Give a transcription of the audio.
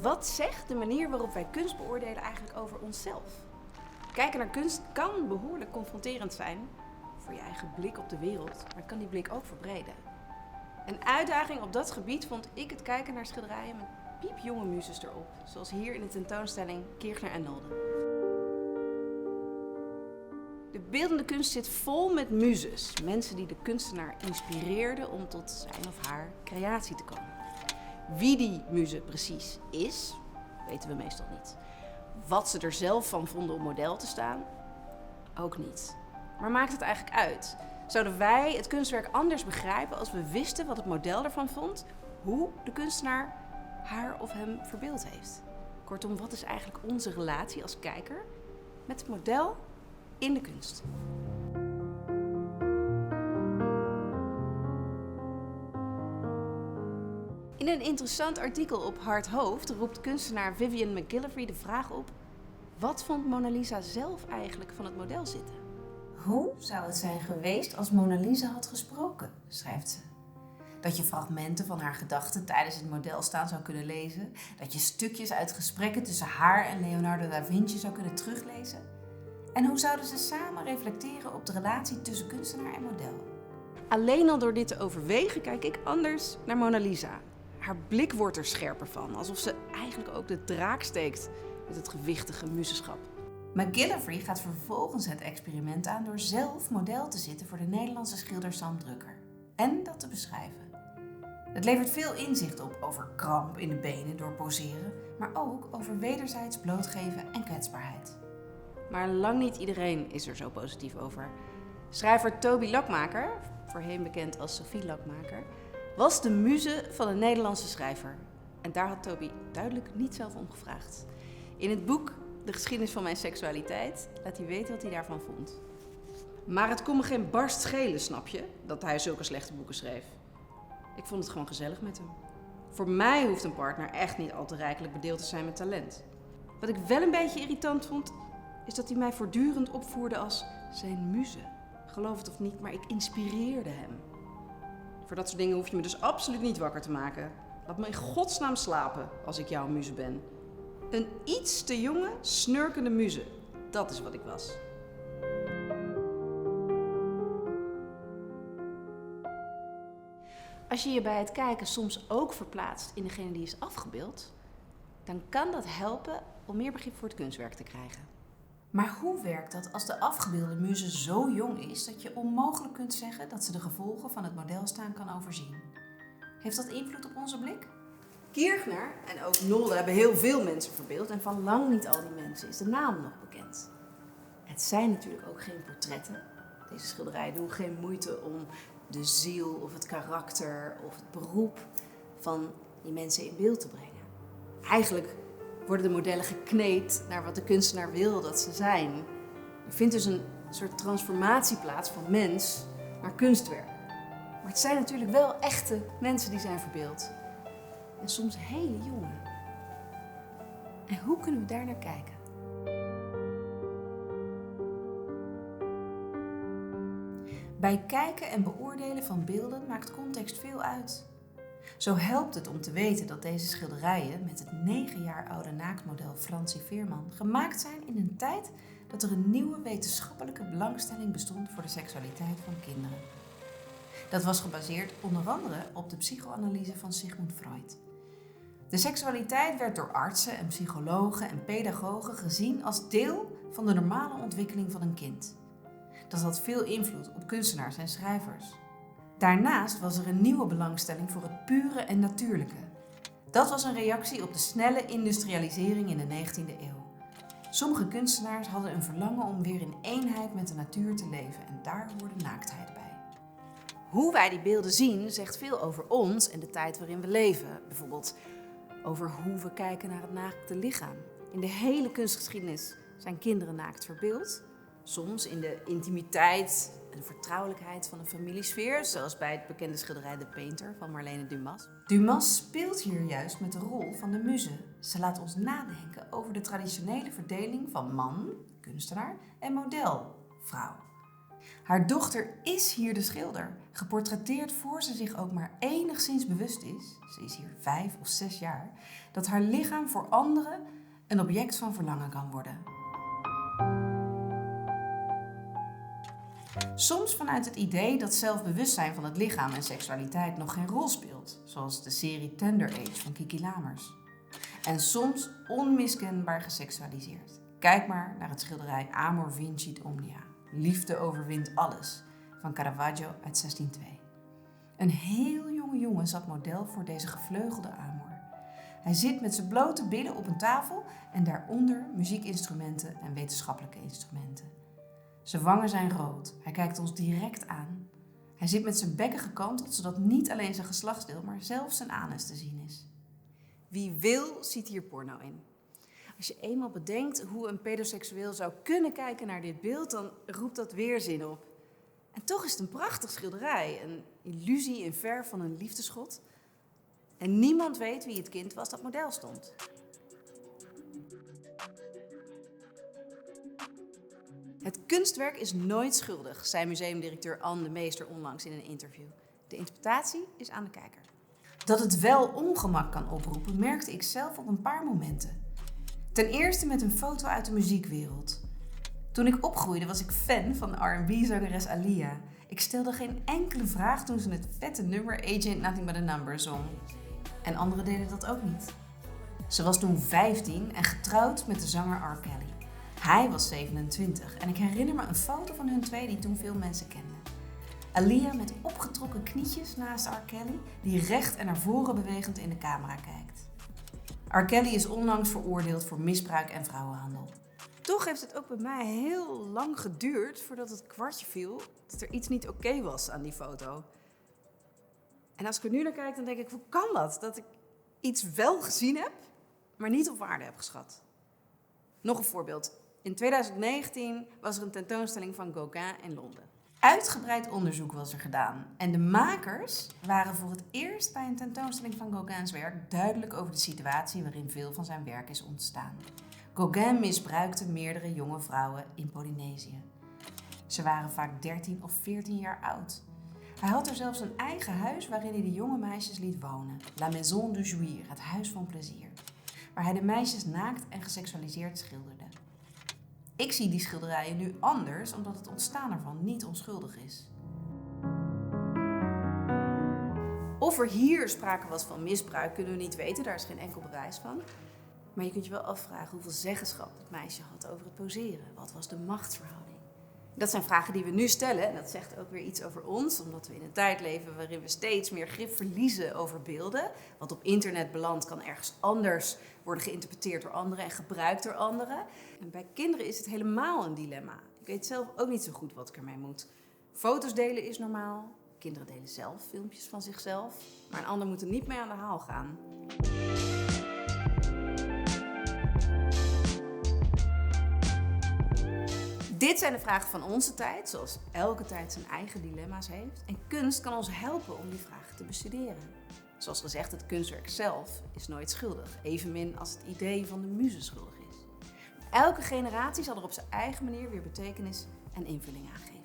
Wat zegt de manier waarop wij kunst beoordelen eigenlijk over onszelf? Kijken naar kunst kan behoorlijk confronterend zijn voor je eigen blik op de wereld, maar het kan die blik ook verbreden. Een uitdaging op dat gebied vond ik het kijken naar schilderijen met piepjonge muzes erop, zoals hier in de tentoonstelling Kirchner en Nolde. De beeldende kunst zit vol met muzes, mensen die de kunstenaar inspireerden om tot zijn of haar creatie te komen. Wie die muze precies is, weten we meestal niet. Wat ze er zelf van vonden om model te staan, ook niet. Maar maakt het eigenlijk uit? Zouden wij het kunstwerk anders begrijpen als we wisten wat het model ervan vond, hoe de kunstenaar haar of hem verbeeld heeft? Kortom, wat is eigenlijk onze relatie als kijker met het model in de kunst? In een interessant artikel op Hard Hoofd roept kunstenaar Vivian McGillivray de vraag op: wat vond Mona Lisa zelf eigenlijk van het model zitten? Hoe zou het zijn geweest als Mona Lisa had gesproken, schrijft ze. Dat je fragmenten van haar gedachten tijdens het model staan zou kunnen lezen. Dat je stukjes uit gesprekken tussen haar en Leonardo da Vinci zou kunnen teruglezen. En hoe zouden ze samen reflecteren op de relatie tussen kunstenaar en model? Alleen al door dit te overwegen kijk ik anders naar Mona Lisa. Haar blik wordt er scherper van, alsof ze eigenlijk ook de draak steekt met het gewichtige muzeschap. McGillivray gaat vervolgens het experiment aan door zelf model te zitten voor de Nederlandse schilder Sam Drucker. En dat te beschrijven. Het levert veel inzicht op over kramp in de benen door poseren, maar ook over wederzijds blootgeven en kwetsbaarheid. Maar lang niet iedereen is er zo positief over. Schrijver Toby Lakmaker, voorheen bekend als Sophie Lakmaker, was de muze van een Nederlandse schrijver. En daar had Toby duidelijk niet zelf om gevraagd. In het boek De geschiedenis van mijn seksualiteit laat hij weten wat hij daarvan vond. Maar het kon me geen barst schelen, snap je, dat hij zulke slechte boeken schreef. Ik vond het gewoon gezellig met hem. Voor mij hoeft een partner echt niet al te rijkelijk bedeeld te zijn met talent. Wat ik wel een beetje irritant vond, is dat hij mij voortdurend opvoerde als zijn muze. Geloof het of niet, maar ik inspireerde hem. Voor dat soort dingen hoef je me dus absoluut niet wakker te maken. Laat me in godsnaam slapen als ik jouw muze ben. Een iets te jonge, snurkende muze. Dat is wat ik was. Als je je bij het kijken soms ook verplaatst in degene die is afgebeeld, dan kan dat helpen om meer begrip voor het kunstwerk te krijgen. Maar hoe werkt dat als de afgebeelde muze zo jong is dat je onmogelijk kunt zeggen dat ze de gevolgen van het modelstaan kan overzien? Heeft dat invloed op onze blik? Kirchner en ook Nolde hebben heel veel mensen verbeeld en van lang niet al die mensen is de naam nog bekend. Het zijn natuurlijk ook geen portretten. Deze schilderijen doen geen moeite om de ziel of het karakter of het beroep van die mensen in beeld te brengen. Eigenlijk worden de modellen gekneed naar wat de kunstenaar wil dat ze zijn. Er vindt dus een soort transformatie plaats van mens naar kunstwerk. Maar het zijn natuurlijk wel echte mensen die zijn verbeeld. En soms hele jonge. En hoe kunnen we daar naar kijken? Bij kijken en beoordelen van beelden maakt context veel uit. Zo helpt het om te weten dat deze schilderijen met het 9 jaar oude naaktmodel Francie Veerman gemaakt zijn in een tijd dat er een nieuwe wetenschappelijke belangstelling bestond voor de seksualiteit van kinderen. Dat was gebaseerd onder andere op de psychoanalyse van Sigmund Freud. De seksualiteit werd door artsen en psychologen en pedagogen gezien als deel van de normale ontwikkeling van een kind. Dat had veel invloed op kunstenaars en schrijvers. Daarnaast was er een nieuwe belangstelling voor het pure en natuurlijke. Dat was een reactie op de snelle industrialisering in de 19e eeuw. Sommige kunstenaars hadden een verlangen om weer in eenheid met de natuur te leven en daar hoorde naaktheid bij. Hoe wij die beelden zien zegt veel over ons en de tijd waarin we leven. Bijvoorbeeld over hoe we kijken naar het naakte lichaam. In de hele kunstgeschiedenis zijn kinderen naakt verbeeld. Soms in de intimiteit en de vertrouwelijkheid van een familiesfeer, zoals bij het bekende schilderij De Painter van Marlene Dumas. Dumas speelt hier juist met de rol van de muze. Ze laat ons nadenken over de traditionele verdeling van man, kunstenaar, en model, vrouw. Haar dochter is hier de schilder, geportretteerd voor ze zich ook maar enigszins bewust is, ze is hier 5 of 6 jaar, dat haar lichaam voor anderen een object van verlangen kan worden. Soms vanuit het idee dat zelfbewustzijn van het lichaam en seksualiteit nog geen rol speelt, zoals de serie Tender Age van Kiki Lamers. En soms onmiskenbaar geseksualiseerd. Kijk maar naar het schilderij Amor Vincit Omnia, Liefde overwint alles, van Caravaggio uit 1602. Een heel jonge jongen zat model voor deze gevleugelde Amor. Hij zit met zijn blote billen op een tafel en daaronder muziekinstrumenten en wetenschappelijke instrumenten. Zijn wangen zijn rood. Hij kijkt ons direct aan. Hij zit met zijn bekken gekanteld, zodat niet alleen zijn geslachtsdeel, maar zelfs zijn anus te zien is. Wie wil, ziet hier porno in. Als je eenmaal bedenkt hoe een pedoseksueel zou kunnen kijken naar dit beeld, dan roept dat weerzin op. En toch is het een prachtig schilderij, een illusie in verf van een liefdesgod. En niemand weet wie het kind was dat model stond. Het kunstwerk is nooit schuldig, zei museumdirecteur Anne de Meester onlangs in een interview. De interpretatie is aan de kijker. Dat het wel ongemak kan oproepen, merkte ik zelf op een paar momenten. Ten eerste met een foto uit de muziekwereld. Toen ik opgroeide was ik fan van R&B-zangeres Aaliyah. Ik stelde geen enkele vraag toen ze het vette nummer Agent Nothing But A Number zong. En anderen deden dat ook niet. Ze was toen 15 en getrouwd met de zanger R. Kelly. Hij was 27 en ik herinner me een foto van hun twee die toen veel mensen kenden. Aaliyah met opgetrokken knietjes naast R. Kelly, die recht en naar voren bewegend in de camera kijkt. R. Kelly is onlangs veroordeeld voor misbruik en vrouwenhandel. Toch heeft het ook bij mij heel lang geduurd voordat het kwartje viel dat er iets niet oké was aan die foto. En als ik er nu naar kijk, dan denk ik, hoe kan dat? Dat ik iets wel gezien heb, maar niet op waarde heb geschat. Nog een voorbeeld. In 2019 was er een tentoonstelling van Gauguin in Londen. Uitgebreid onderzoek was er gedaan en de makers waren voor het eerst bij een tentoonstelling van Gauguins werk duidelijk over de situatie waarin veel van zijn werk is ontstaan. Gauguin misbruikte meerdere jonge vrouwen in Polynesië. Ze waren vaak 13 of 14 jaar oud. Hij had er zelfs een eigen huis waarin hij de jonge meisjes liet wonen. La Maison de Jouir, het huis van plezier. Waar hij de meisjes naakt en geseksualiseerd schilderde. Ik zie die schilderijen nu anders, omdat het ontstaan ervan niet onschuldig is. Of er hier sprake was van misbruik, kunnen we niet weten. Daar is geen enkel bewijs van. Maar je kunt je wel afvragen hoeveel zeggenschap het meisje had over het poseren. Wat was de machtsverhouding? Dat zijn vragen die we nu stellen. En dat zegt ook weer iets over ons. Omdat we in een tijd leven waarin we steeds meer grip verliezen over beelden. Wat op internet belandt kan ergens anders worden geïnterpreteerd door anderen en gebruikt door anderen. En bij kinderen is het helemaal een dilemma. Ik weet zelf ook niet zo goed wat ik ermee moet. Foto's delen is normaal. Kinderen delen zelf filmpjes van zichzelf. Maar een ander moet er niet mee aan de haal gaan. Dit zijn de vragen van onze tijd, zoals elke tijd zijn eigen dilemma's heeft. En kunst kan ons helpen om die vragen te bestuderen. Zoals gezegd, het kunstwerk zelf is nooit schuldig, evenmin als het idee van de muze schuldig is. Elke generatie zal er op zijn eigen manier weer betekenis en invulling aan geven.